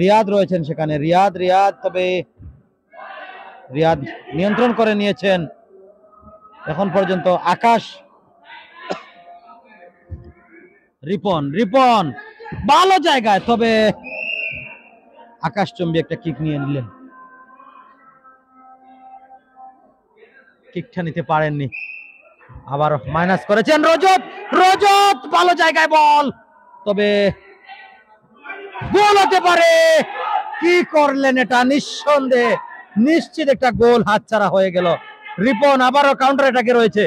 রিয়াদ রয়েছেন সেখানে, রিয়াদ, তবে রিয়াদ নিয়ন্ত্রণ করে নিয়েছেন এখন পর্যন্ত। আকাশ, রিপন ভালো জায়গায়, তবে আকাশ চম্বি একটা কিক নিয়ে নিলেন, কিকটা নিতে পারেননি। আবার মাইনাস করেছেন রজত, ভালো জায়গায় বল, তবে গোল হতে পারে। কি করলেন এটা, নিঃসন্দেহে নিশ্চিত একটা গোল হাতছাড়া হয়ে গেল। রিপন আবারও কাউন্টার অ্যাটাকে রয়েছে,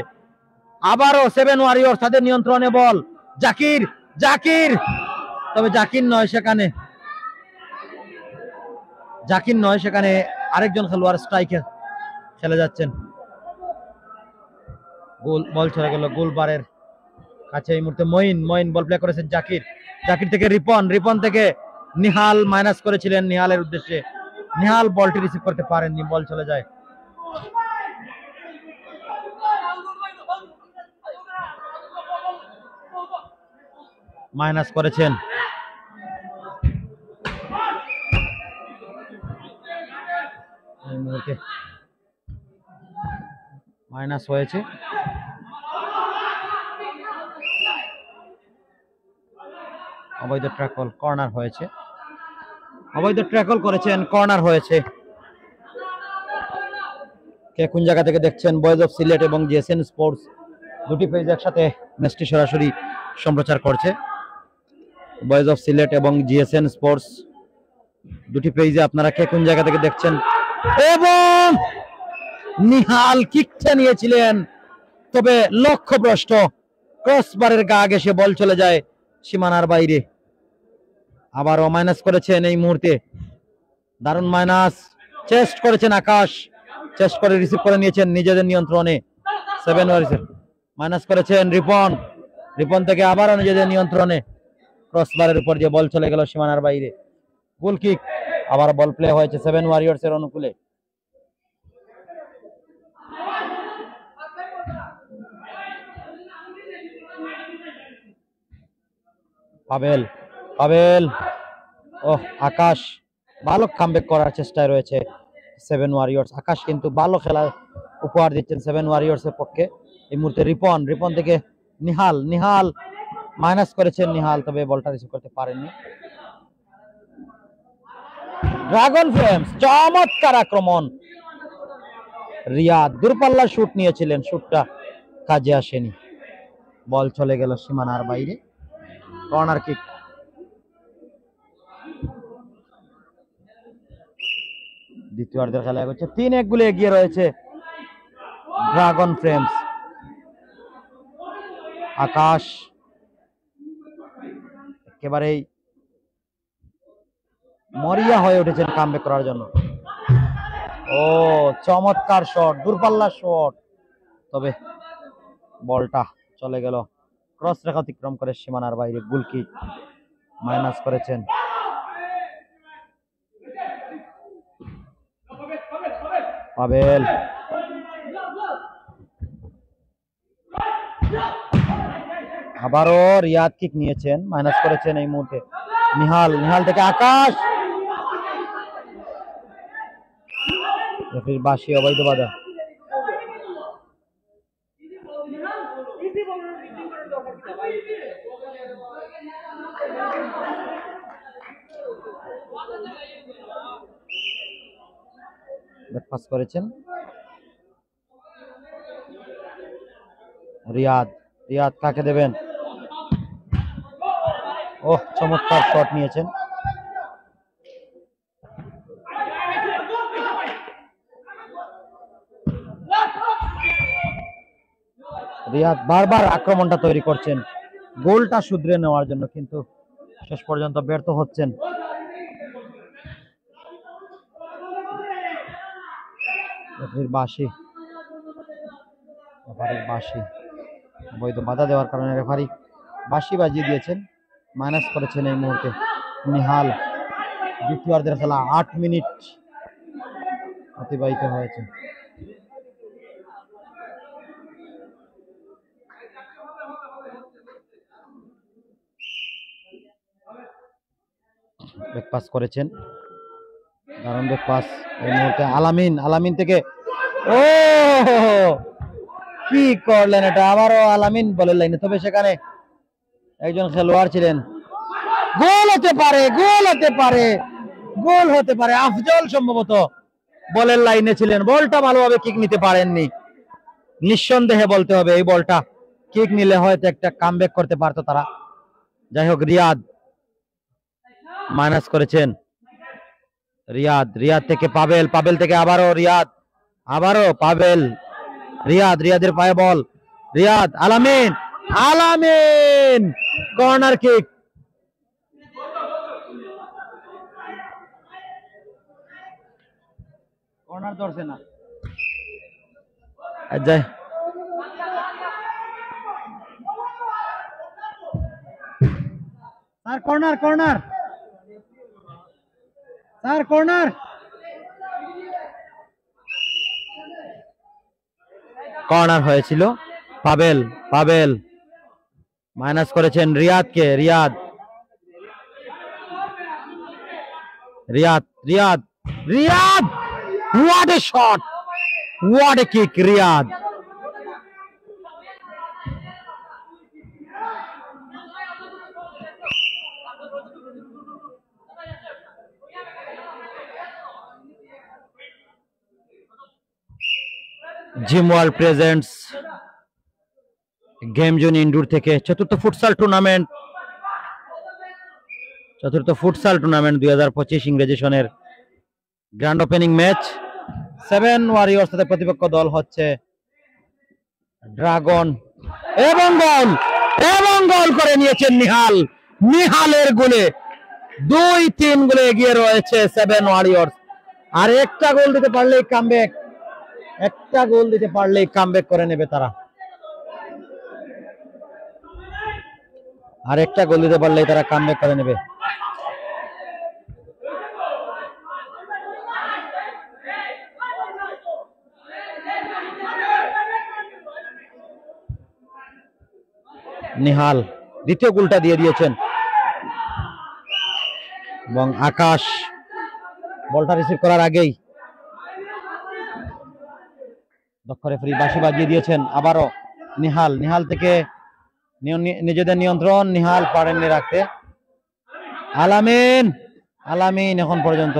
আবারও সেভেন ওয়ারিয়র্স তাদের নিয়ন্ত্রণে বল। জাকির, তবে জাকির নয় সেখানে আরেকজন খেলোয়াড় স্ট্রাইকে খেলে যাচ্ছেন। বল চলে গেল গোলবারের কাছে। এই মুহূর্তে মঈন বল প্লে করেছেন জাকির থেকে রিপন থেকে নিহাল মাইনাস করেছিলেন নিহালের উদ্দেশ্যে। নিহাল বলটি রিসিভ করতে পারেননি, বল চলে যায়। মাইনাস করেছেন এই মুহূর্তে, মাইনাস হয়েছে। অবৈধ ট্র্যাকল, কর্নার হয়েছে, অবৈধ ট্র্যাকল করেছেন, কর্নার হয়েছে। কে কোন জায়গা থেকে দেখছেন? বয়েজ অফ সিলেট এবং জিএসএন স্পোর্টস দুটি পেজ একসাথে ম্যাচটি সরাসরি সম্প্রচার করছে। বয়েজ অফ সিলেট এবং জিএসএন স্পোর্টস দুটি পেজে আপনারা কে কোন জায়গা থেকে দেখছেন। এবং নিহাল কিকটা নিয়েছিলেন, তবে লক্ষ্যভ্রষ্ট, ক্রসবারের গা ঘেঁষে বল চলে যায় সীমানার বাইরে। আবারও মাইনাস করেছেন এই মুহূর্তে, দারুণ মাইনাস। চেস্ট করেছেন আকাশ, চেস্ট করে রিসিভ করে নিয়েছেন নিজেদের নিয়ন্ত্রণে। সেভেন ওয়ারিয়র্স মাইনাস করেছেন রিপন থেকে আবারও নিজেদের নিয়ন্ত্রণে, ক্রসবারের উপর যে বল চলে গেল সীমানার বাইরে। গোল কিক, আবার বল প্লে হয়েছে সেভেন ওয়ারিয়র্স এর অনুকূলে। পাবেল ও আকাশ ভালো কামব্যাক করার চেষ্টায় রয়েছে সেভেন ওয়ারিয়র্স। আকাশ কিন্তু ভালো খেলা উপহার দিচ্ছেন সেভেন ওয়ারিয়র্স এর পক্ষে। এই মুহূর্তে রিপন থেকে নিহাল মাইনাস করেছেন নিহাল, তবে বলটা রিসিভ করতে পারেননি। ড্রাগন ফ্লেমস চমৎকার আক্রমণ, রিয়াদ দূরপাল্লা শুট নিয়েছিলেন, শুটটা কাজে আসেনি, বল চলে গেল সীমানার বাইরে। কর্নার কিক, দ্বিতীয়ার্ধের খেলা এগোচ্ছে, 3-1 গোলে এগিয়ে রয়েছে ড্রাগন ফ্লেমস। আকাশ একেবারেই মরিয়া হয়ে উঠেছেন কামব্যাক করার জন্য। ও চমৎকার শট, দূরপাল্লার শট, তবে বলটা চলে গেল ক্রস রেখা অতিক্রম করে সীমানার বাইরে। গোল কিক, মাইনাস করেছেন। পাবেল আবারও রিয়াদ কিক নিয়েছেন, মাইনাস করেছেন এই মুহূর্তে নিহাল থেকে আকাশ, বাসি অবৈধ বাধা। পাস করেছেন রিয়াদ। রিয়াদ কাকে দেবেন? ওহ, চমৎকার শট নিয়েছেন। রিয়াদ বারবার আক্রমণটা তৈরি করছেন গোলটা শুধরে নেওয়ার জন্য, কিন্তু শেষ পর্যন্ত ব্যর্থ হচ্ছেন। বাঁশি অবৈধ বাধা দেওয়ার কারণে রেফারি বাঁশি বাজিয়ে দিয়েছেন, মাইনাস করেছেন এই মুহূর্তে নিহাল। দ্বিতীয়ার্ধের খেলা 8 মিনিট অতিবাহিত হয়েছে। ব্যাকপাস করেছেন, দারুণ ব্যাকপাস এই মুহূর্তে আলামিন। আলামিন থেকে ও কি করলেন এটা, আবারও আলামিন বলের লাইনে, তবে সেখানে একজন খেলোয়াড় ছিলেন। গোল হতে পারে, গোল হতে পারে, গোল হতে পারে। আফজল সম্ভবত বলের লাইনে ছিলেন, বলটা ভালোভাবে কিক নিতে পারেননি। নিঃসন্দেহে বলতে হবে এই বলটা কিক নিলে হয়তো একটা কামব্যাক করতে পারতো তারা। যাই হোক, রিয়াদ মাইনাস করেছেন। রিয়াদ, রিয়াদ থেকে পাবেল, পাবেল থেকে আবারও রিয়াদ, আবারও পাবেল। রিয়াদ, রিয়াদের পায়ে বল, রিয়াদ, আলামিন, আলামিন কর্নার কিক। কর্নার ধরছে না, যাই sir, corner, corner sir, corner. Corner হয়েছিল। পাবেল, পাবেল মাইনাস করেছেন রিয়াদকে। Riyad, Riyad, Riyad, Riyad, what a shot, what a kick. Riyad gym world presents game zone indoor থেকে চতুর্থ ফুটসাল টুর্নামেন্ট 2025 ইংরেজি সনের গ্র্যান্ড ওপেনিং ম্যাচ। 7 ওয়ারিয়র্স সাথে প্রতিপক্ষ দল হচ্ছে ড্রাগন, এবং গোল করে নিয়েছেন নিহাল। নিহালের গোলে 2-3 গোলে এগিয়ে রয়েছে 7 ওয়ারিয়র্স। আর একটা গোল দিতে পারলেই কামব্যাক, একটা গোল দিতে পারলেই কামব্যাক করে নেবে তারা। আর একটা গোল দিতে পারলেই তারা কামব্যাক করে নেবে। নিহাল দ্বিতীয় গোলটা দিয়ে দিয়েছেন, এবং আকাশ বলটা রিসিভ করার আগেই দক্ষ রেফারি বাঁশি বাজিয়ে দিয়েছেন। আবারও নিহাল, নিহাল থেকে নিজেদের নিয়ন্ত্রণ নিহাল পারেননি রাখতে। আলামিন, আলামিন এখন পর্যন্ত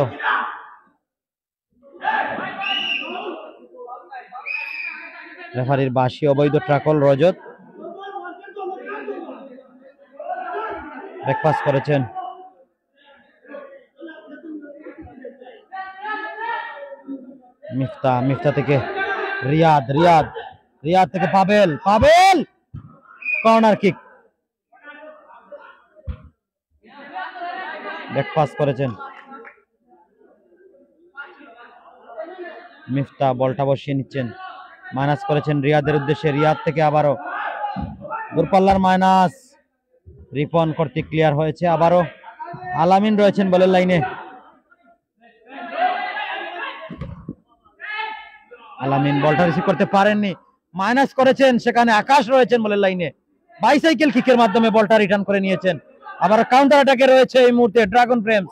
রেফারির বাঁশি অবৈধ ট্রাকল। রজত ব্যাকপাস করেছেন, মিফতা, মিফতা থেকে রিয়াদ, রিয়াদ, রিয়াদ থেকে Pavel, Pavel corner kick. Back pass করেছেন মিফতা, বলটা বসিয়ে নিচ্ছেন, মাইনাস করেছেন রিয়াদের উদ্দেশ্যে। রিয়াদ থেকে আবারও দূরপাল্লার মাইনাস, রিপন কর্তৃক ক্লিয়ার হয়েছে। আবারও আলামিন রয়েছেন বলের লাইনে। আলামিন বলটা রিসিভ করতে পারেননি, মাইনাস করেছেন, সেখানে আকাশ রয়েছেন বলের লাইনে। বাইসাইকেল কিকের মাধ্যমে বলটা রিটার্ন করে নিয়েছেন। আবার কাউন্টার অ্যাটাকে রয়েছে এই মুহূর্তে ড্রাগন ফ্রেমস।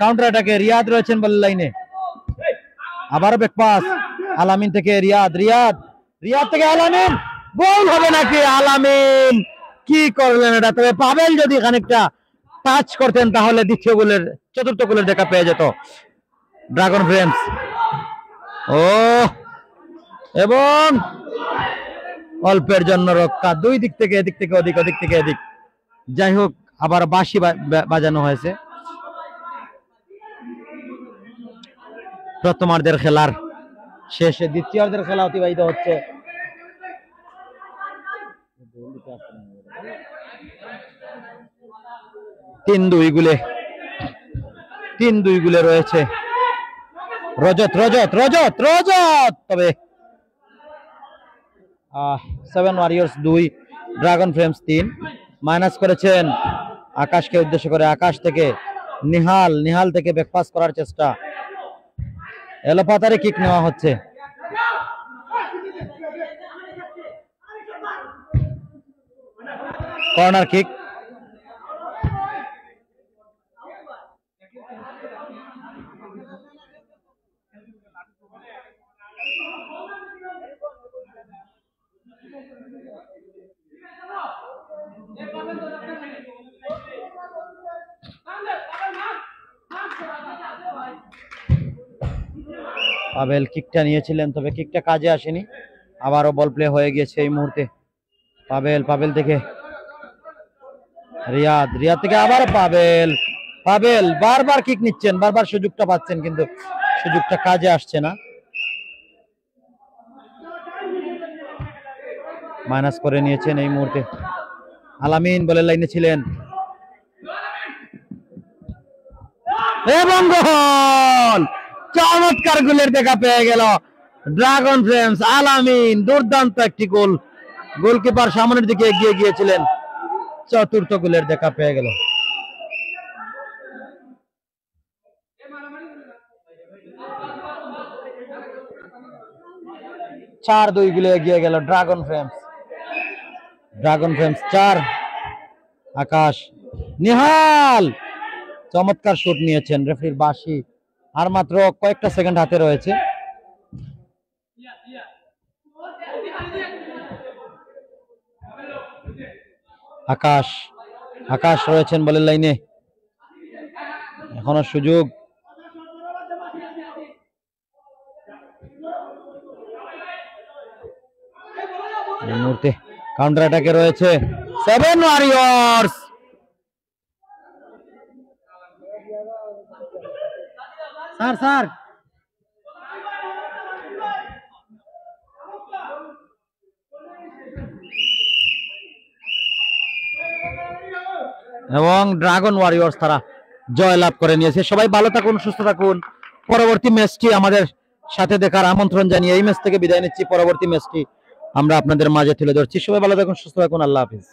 কাউন্টার অ্যাটাকে রিয়াদ রয়েছেন বলের লাইনে। আবারও ব্যাকপাস আলামিন থেকে রিয়াদ, রিয়াদ, রিয়াদ থেকে আলামিন, গোল হবে নাকি? আলামিন কি করলেন এটা? তবে পাবেল যদি খানিকটা টাচ করতেন তাহলে দ্বিতীয় গোলের, চতুর্থ গোলের দেখা পেয়ে যেত ড্রাগন ফ্রেন্ডস। ও, এবং অল্পের জন্য রক্ষা, দুই দিক থেকে, এদিক থেকে ওদিক, ওদিক থেকে এদিক। যাই হোক, আবার বাঁশি বাজানো হয়েছে। প্রথমার্ধের খেলার শেষে দ্বিতীয়ার্ধের খেলা অতিবাহিত হচ্ছে। 3-2 গোলে রয়েছে রজত রজত রজত রজত। তবে 7 ওয়ারিয়র্স 2, ড্রাগন ফ্রেমস 3। মাইনাস করেছেন আকাশকে উদ্দেশ্য করে। আকাশ থেকে নিহাল, নিহাল থেকে ব্যাকপাস করার চেষ্টা, এলোপাতারে কিক নেওয়া হচ্ছে। Corner kick. পাবেল কিকটা নিয়েছিলেন, তবে কিকটা কাজে আসেনি। আবারও বল প্লে হয়ে গিয়েছে এই মুহূর্তে। পাবেল, পাবেল থেকে রিয়াদ, রিয়াদ থেকে আবার পাবেল। পাবেল বারবার কিক নিচ্ছেন, বারবার সুযোগটা পাচ্ছেন, কিন্তু সুযোগটা কাজে আসছে না। মাইনাস করে নিয়েছেন এই মুহূর্তে। আলামিন বলের লাইনে ছিলেন এবং গোল! চমৎকার গোলের দেখা পেয়ে গেল ড্রাগন ফ্রেমস। আলামিন দুর্দান্ত একটি গোল, গোলকিপার সামনের দিকে এগিয়ে গিয়েছিলেন, চতুর্থ গোলের দেখা পেয়ে গেল। চার 2 গোলে এগিয়ে গেল ড্রাগন ফ্রেমস। ড্রাগন ফ্রেমস 4, আকাশ। নিহাল চমৎকার শুট নিয়েছেন, রেফারির বাঁশি। আর মাত্র কয়েকটা সেকেন্ড হাতে রয়েছে। আকাশ, আকাশ রয়েছেন বলের লাইনে, এখনো সুযোগ। এই মুহূর্তে কাউন্টার অ্যাটাকে রয়েছে 7 ওয়ারিয়র্স। স্যার, স্যার, এবং ড্রাগন ওয়ারিয়র্স তারা জয়লাভ করে নিয়েছে। সবাই ভালো থাকুন, সুস্থ থাকুন। পরবর্তী ম্যাচটি আমাদের সাথে দেখার আমন্ত্রণ জানিয়ে এই ম্যাচ থেকে বিদায় নিচ্ছি। পরবর্তী ম্যাচটি আমরা আপনাদের মাঝে তুলে ধরছি। সবাই ভালো থাকুন, সুস্থ থাকুন। আল্লাহ হাফিজ।